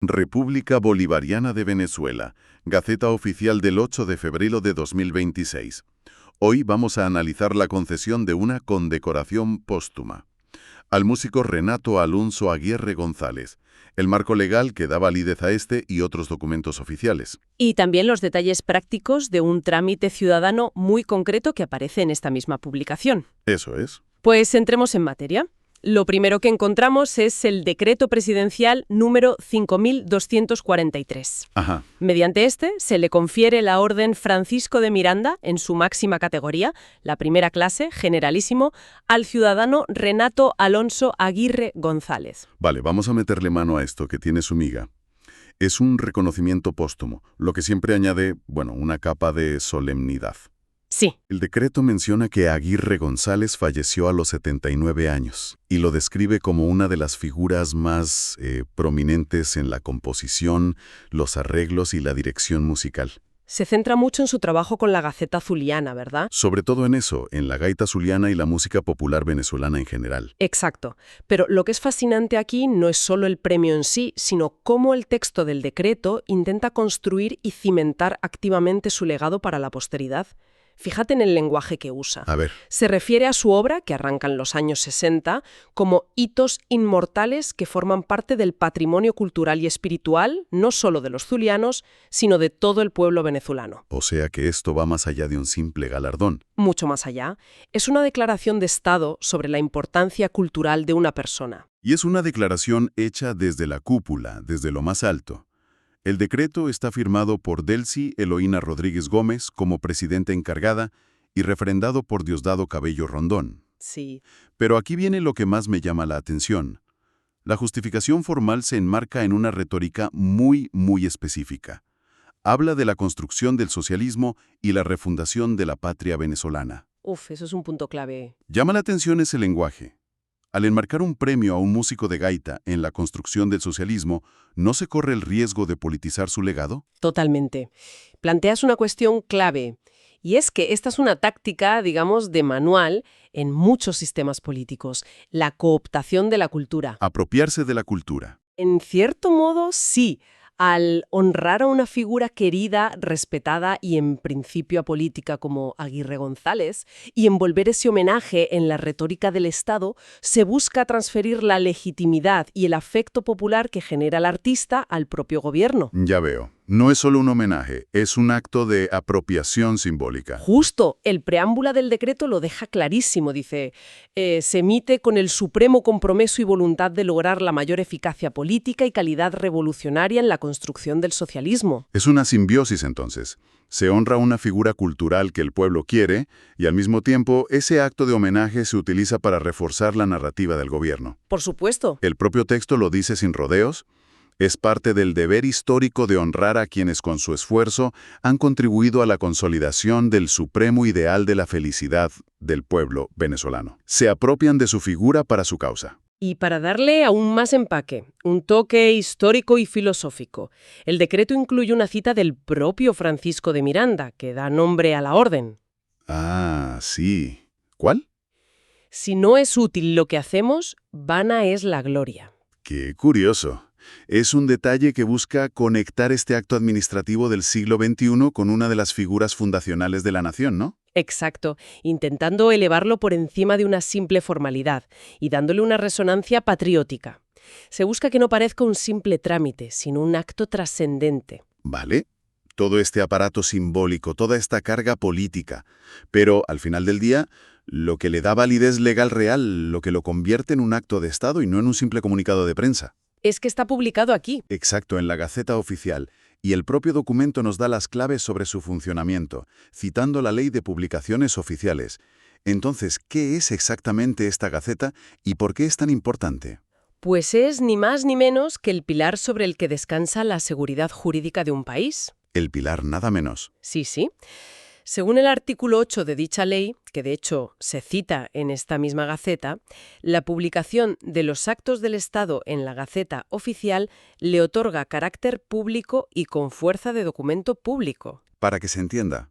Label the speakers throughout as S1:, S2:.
S1: República Bolivariana de Venezuela, Gaceta Oficial del 8 de febrero de 2026. Hoy vamos a analizar la concesión de una condecoración póstuma al músico Renato Alonso Aguirre González, el marco legal que da validez a este y otros documentos oficiales.
S2: Y también los detalles prácticos de un trámite ciudadano muy concreto que aparece en esta misma publicación.
S1: Eso es.
S2: Pues entremos en materia. Lo primero que encontramos es el decreto presidencial número 5243.
S1: Ajá.
S2: Mediante este se le confiere la Orden Francisco de Miranda en su máxima categoría, la primera clase, generalísimo, al ciudadano Renato Alonso Aguirre González.
S1: Vale, vamos a meterle mano a esto que tiene su miga. Es un reconocimiento póstumo, lo que siempre añade, una capa de solemnidad.
S2: Sí.
S1: El decreto menciona que Aguirre González falleció a los 79 años y lo describe como una de las figuras más prominentes en la composición, los arreglos y la dirección musical.
S2: Se centra mucho en su trabajo con la Gaceta Zuliana, ¿verdad?
S1: Sobre todo en eso, en la gaita zuliana y la música popular venezolana en general.
S2: Exacto. Pero lo que es fascinante aquí no es solo el premio en sí, sino cómo el texto del decreto intenta construir y cimentar activamente su legado para la posteridad. Fíjate en el lenguaje que usa.
S1: A ver.
S2: Se refiere a su obra, que arranca en los años 60, como hitos inmortales que forman parte del patrimonio cultural y espiritual, no solo de los zulianos, sino de todo el pueblo venezolano.
S1: O sea que esto va más allá de un simple galardón.
S2: Mucho más allá. Es una declaración de Estado sobre la importancia cultural de una persona.
S1: Y es una declaración hecha desde la cúpula, desde lo más alto. El decreto está firmado por Delcy Eloína Rodríguez Gómez como presidenta encargada y refrendado por Diosdado Cabello Rondón.
S2: Sí.
S1: Pero aquí viene lo que más me llama la atención. La justificación formal se enmarca en una retórica muy específica. Habla de la construcción del socialismo y la refundación de la patria venezolana.
S2: Eso es un punto clave.
S1: Llama la atención ese lenguaje. Al enmarcar un premio a un músico de gaita en la construcción del socialismo, ¿no se corre el riesgo de politizar su legado?
S2: Totalmente. Planteas una cuestión clave, y es que esta es una táctica, digamos, de manual en muchos sistemas políticos, la cooptación de la cultura.
S1: Apropiarse de la cultura.
S2: En cierto modo, sí. Al honrar a una figura querida, respetada y en principio apolítica como Aguirre González, y envolver ese homenaje en la retórica del Estado, se busca transferir la legitimidad y el afecto popular que genera el artista al propio gobierno.
S1: Ya veo. No es solo un homenaje, es un acto de apropiación simbólica.
S2: Justo, el preámbulo del decreto lo deja clarísimo, dice, se emite con el supremo compromiso y voluntad de lograr la mayor eficacia política y calidad revolucionaria en la construcción del socialismo.
S1: Es una simbiosis entonces. Se honra una figura cultural que el pueblo quiere y al mismo tiempo ese acto de homenaje se utiliza para reforzar la narrativa del gobierno.
S2: Por supuesto.
S1: El propio texto lo dice sin rodeos. Es parte del deber histórico de honrar a quienes con su esfuerzo han contribuido a la consolidación del supremo ideal de la felicidad del pueblo venezolano. Se apropian de su figura para su causa.
S2: Y para darle aún más empaque, un toque histórico y filosófico, el decreto incluye una cita del propio Francisco de Miranda, que da nombre a la orden.
S1: Ah, sí. ¿Cuál?
S2: Si no es útil lo que hacemos, vana es la gloria.
S1: Qué curioso. Es un detalle que busca conectar este acto administrativo del siglo XXI con una de las figuras fundacionales de la nación, ¿no?
S2: Exacto, intentando elevarlo por encima de una simple formalidad y dándole una resonancia patriótica. Se busca que no parezca un simple trámite, sino un acto trascendente.
S1: Vale. Todo este aparato simbólico, toda esta carga política. Pero, al final del día, lo que le da validez legal real, lo que lo convierte en un acto de Estado y no en un simple comunicado de prensa.
S2: Es que está publicado aquí.
S1: Exacto, en la Gaceta Oficial, y el propio documento nos da las claves sobre su funcionamiento, citando la Ley de Publicaciones Oficiales. Entonces, ¿qué es exactamente esta Gaceta y por qué es tan importante?
S2: Pues es ni más ni menos que el pilar sobre el que descansa la seguridad jurídica de un país.
S1: El pilar nada menos.
S2: Sí. Según el artículo 8 de dicha ley, que de hecho se cita en esta misma Gaceta, la publicación de los actos del Estado en la Gaceta Oficial le otorga carácter público y con fuerza de documento público.
S1: Para que se entienda.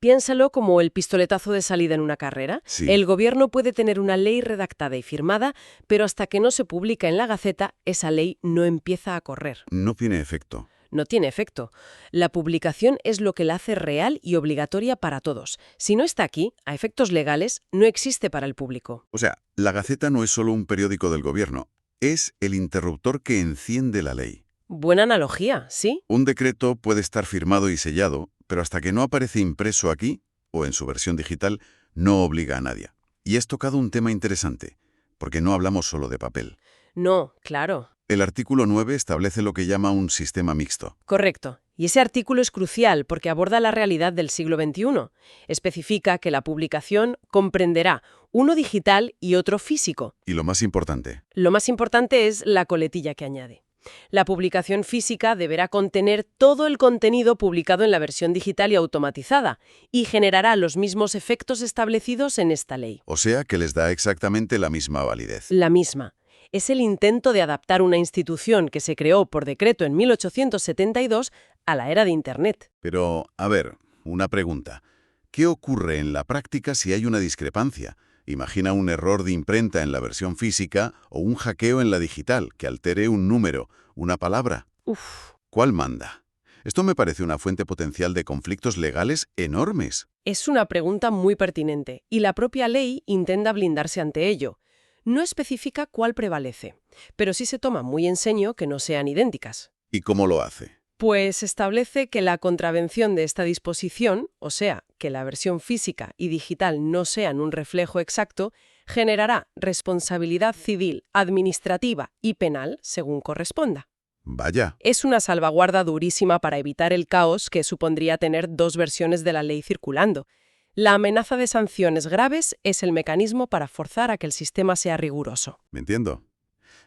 S2: Piénsalo como el pistoletazo de salida en una carrera.
S1: Sí.
S2: El gobierno puede tener una ley redactada y firmada, pero hasta que no se publica en la Gaceta, esa ley no empieza a correr.
S1: No tiene efecto.
S2: No tiene efecto. La publicación es lo que la hace real y obligatoria para todos. Si no está aquí, a efectos legales, no existe para el público.
S1: O sea, la Gaceta no es solo un periódico del gobierno, es el interruptor que enciende la ley.
S2: Buena analogía, ¿sí?
S1: Un decreto puede estar firmado y sellado, pero hasta que no aparece impreso aquí, o en su versión digital, no obliga a nadie. Y has tocado un tema interesante, porque no hablamos solo de papel.
S2: No, claro.
S1: El artículo 9 establece lo que llama un sistema mixto.
S2: Correcto. Y ese artículo es crucial porque aborda la realidad del siglo XXI. Especifica que la publicación comprenderá uno digital y otro físico.
S1: Y lo más importante,
S2: Lo más importante es la coletilla que añade. La publicación física deberá contener todo el contenido publicado en la versión digital y automatizada y generará los mismos efectos establecidos en esta ley.
S1: o sea que les da exactamente la misma validez.
S2: La misma. Es el intento de adaptar una institución que se creó por decreto en 1872 a la era de Internet.
S1: Pero, a ver, una pregunta. ¿Qué ocurre en la práctica si hay una discrepancia? Imagina un error de imprenta en la versión física o un hackeo en la digital que altere un número, una palabra.
S2: Uf,
S1: ¿Cuál manda? Esto me parece una fuente potencial de conflictos legales enormes.
S2: es una pregunta muy pertinente y la propia ley intenta blindarse ante ello. No especifica cuál prevalece, pero sí se toma muy en serio que no sean idénticas.
S1: ¿Y cómo lo hace?
S2: Pues establece que la contravención de esta disposición, o sea, que la versión física y digital no sean un reflejo exacto, generará responsabilidad civil, administrativa y penal según corresponda.
S1: Vaya,
S2: Es una salvaguarda durísima para evitar el caos que supondría tener dos versiones de la ley circulando. La amenaza de sanciones graves es el mecanismo para forzar a que el sistema sea riguroso.
S1: me entiendo.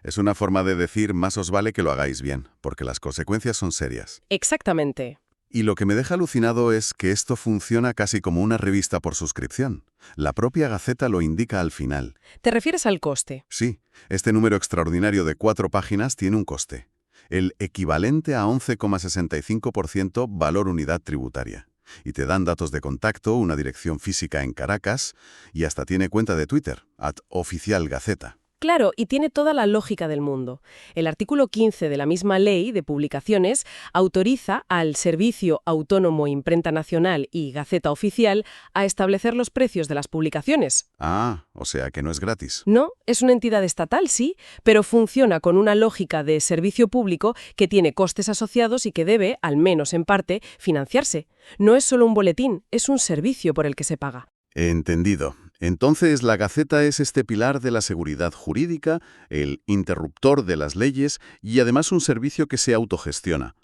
S1: Es una forma de decir más os vale que lo hagáis bien, porque las consecuencias son serias.
S2: Exactamente.
S1: Y lo que me deja alucinado es que esto funciona casi como una revista por suscripción. La propia Gaceta lo indica al final.
S2: ¿Te refieres al coste?
S1: Sí, este número extraordinario de 4 páginas tiene un coste. El equivalente a 11,65% valor unidad tributaria. Y te dan datos de contacto, una dirección física en Caracas y hasta tiene cuenta de Twitter, @oficialgaceta.
S2: Claro, y tiene toda la lógica del mundo. El artículo 15 de la misma ley de publicaciones autoriza al Servicio Autónomo Imprenta Nacional y Gaceta Oficial a establecer los precios de las publicaciones.
S1: Ah, o sea que no es gratis.
S2: No, es una entidad estatal, sí, pero funciona con una lógica de servicio público que tiene costes asociados y que debe, al menos en parte, financiarse. No es solo un boletín, es un servicio por el que se paga.
S1: Entendido. Entonces, la Gaceta es este pilar de la seguridad jurídica, el interruptor de las leyes y además un servicio que se autogestiona.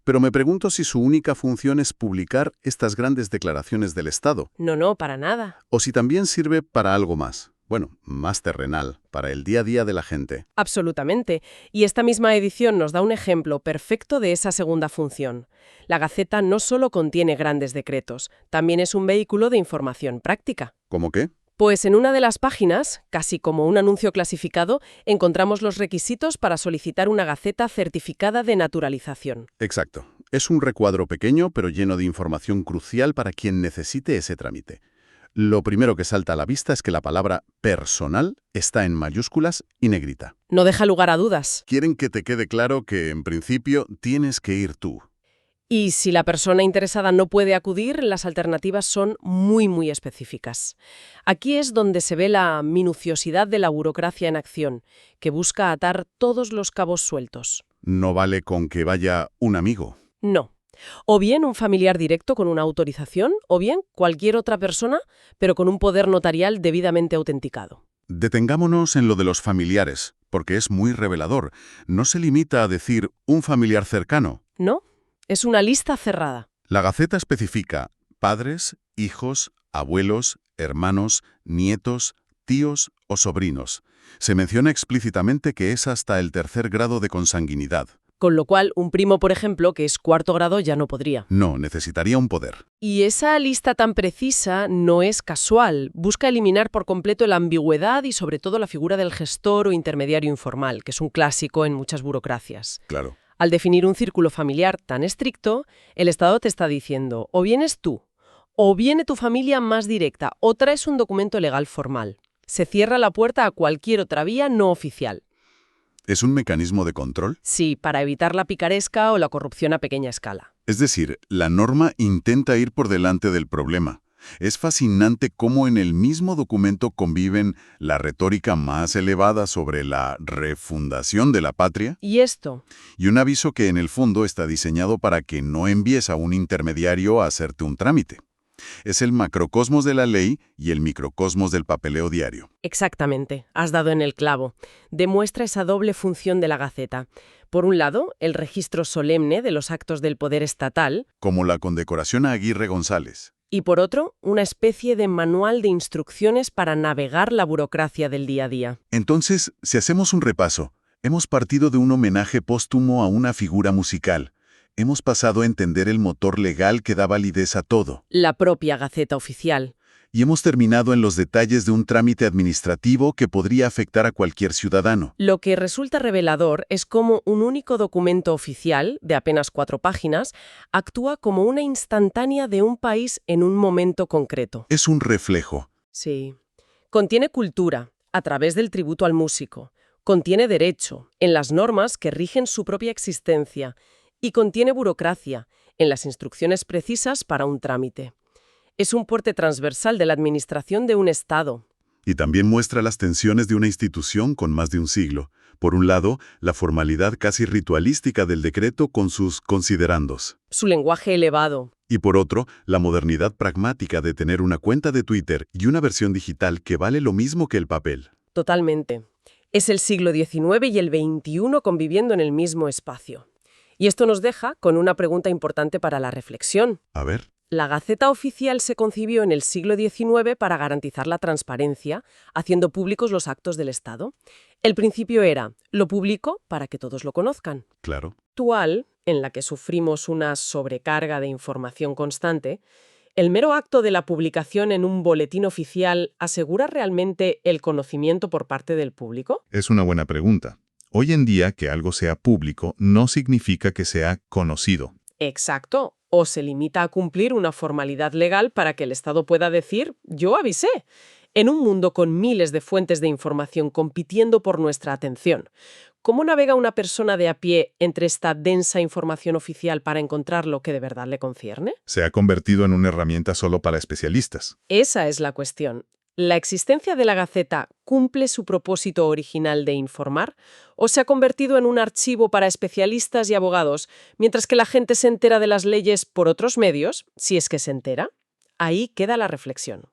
S1: Pero me pregunto si su única función es publicar estas grandes declaraciones del Estado,
S2: No, para nada.
S1: o si también sirve para algo más. Bueno, más terrenal, para el día a día de la gente.
S2: Absolutamente. Y esta misma edición nos da un ejemplo perfecto de esa segunda función. La Gaceta no solo contiene grandes decretos, también es un vehículo de información práctica.
S1: ¿Cómo qué?
S2: Pues en una de las páginas, casi como un anuncio clasificado, encontramos los requisitos para solicitar una Gaceta certificada de naturalización.
S1: Exacto. Es un recuadro pequeño, pero lleno de información crucial para quien necesite ese trámite. Lo primero que salta a la vista es que la palabra personal está en mayúsculas y negrita.
S2: No deja lugar a dudas.
S1: Quieren que te quede claro que, en principio, tienes que ir tú.
S2: Y si la persona interesada no puede acudir, las alternativas son muy específicas. Aquí es donde se ve la minuciosidad de la burocracia en acción, que busca atar todos los cabos sueltos.
S1: No vale con que vaya un amigo.
S2: No. O bien un familiar directo con una autorización, o bien cualquier otra persona, pero con un poder notarial debidamente autenticado.
S1: Detengámonos en lo de los familiares, porque es muy revelador. No se limita a decir un familiar cercano.
S2: ¿No? Es una lista cerrada.
S1: La Gaceta especifica padres, hijos, abuelos, hermanos, nietos, tíos o sobrinos. Se menciona explícitamente que es hasta el 3er grado de consanguinidad.
S2: Con lo cual, un primo, por ejemplo, que es 4º grado, ya no podría.
S1: No, necesitaría un poder.
S2: Y esa lista tan precisa no es casual. Busca eliminar por completo la ambigüedad y sobre todo la figura del gestor o intermediario informal, que es un clásico en muchas burocracias.
S1: Claro.
S2: Al definir un círculo familiar tan estricto, el Estado te está diciendo o vienes tú, O viene tu familia más directa o traes un documento legal formal. Se cierra la puerta a cualquier otra vía no oficial.
S1: ¿Es un mecanismo de control?
S2: Sí, para evitar la picaresca o la corrupción a pequeña escala.
S1: Es decir, la norma intenta ir por delante del problema. Es fascinante cómo en el mismo documento conviven la retórica más elevada sobre la refundación de la patria
S2: ¿Y esto?
S1: y un aviso que en el fondo está diseñado para que no envíes a un intermediario a hacerte un trámite. Es el macrocosmos de la ley y el microcosmos del papeleo diario.
S2: Exactamente, has dado en el clavo. Demuestra esa doble función de la Gaceta. Por un lado, el registro solemne de los actos del poder estatal,
S1: Como la condecoración a Aguirre González.
S2: y por otro, una especie de manual de instrucciones para navegar la burocracia del día a día.
S1: Entonces, si hacemos un repaso, hemos partido de un homenaje póstumo a una figura musical. Hemos pasado a entender el motor legal que da validez a todo.
S2: La propia Gaceta Oficial.
S1: Y hemos terminado en los detalles de un trámite administrativo que podría afectar a cualquier ciudadano.
S2: Lo que resulta revelador es cómo un único documento oficial, de apenas 4 páginas, actúa como una instantánea de un país en un momento concreto.
S1: Es un reflejo.
S2: Sí. Contiene cultura, a través del tributo al músico. Contiene derecho, en las normas que rigen su propia existencia. Y contiene burocracia, en las instrucciones precisas para un trámite. Es un puente transversal de la administración de un Estado.
S1: Y también muestra las tensiones de una institución con más de un siglo. Por un lado, la formalidad casi ritualística del decreto con sus considerandos.
S2: Su lenguaje elevado.
S1: Y por otro, la modernidad pragmática de tener una cuenta de Twitter y una versión digital que vale lo mismo que el papel.
S2: Totalmente. Es el siglo XIX y el XXI conviviendo en el mismo espacio. Y esto nos deja con una pregunta importante para la reflexión.
S1: A ver.
S2: La Gaceta Oficial se concibió en el siglo XIX para garantizar la transparencia, haciendo públicos los actos del Estado. El principio era, lo publico para que todos lo conozcan.
S1: Claro.
S2: Actual, en la que sufrimos una sobrecarga de información constante, ¿el mero acto de la publicación en un boletín oficial asegura realmente el conocimiento por parte del público?
S3: Es una buena pregunta. Hoy en día, que algo sea público no significa que sea conocido.
S2: Exacto. O se limita a cumplir una formalidad legal para que el Estado pueda decir, yo avisé. En un mundo con miles de fuentes de información compitiendo por nuestra atención, ¿cómo navega una persona de a pie entre esta densa información oficial para encontrar lo que de verdad le concierne?
S3: Se ha convertido en una herramienta solo para especialistas.
S2: Esa es la cuestión. ¿La existencia de la Gaceta cumple su propósito original de informar o se ha convertido en un archivo para especialistas y abogados, mientras que la gente se entera de las leyes por otros medios, si es que se entera? Ahí queda la reflexión.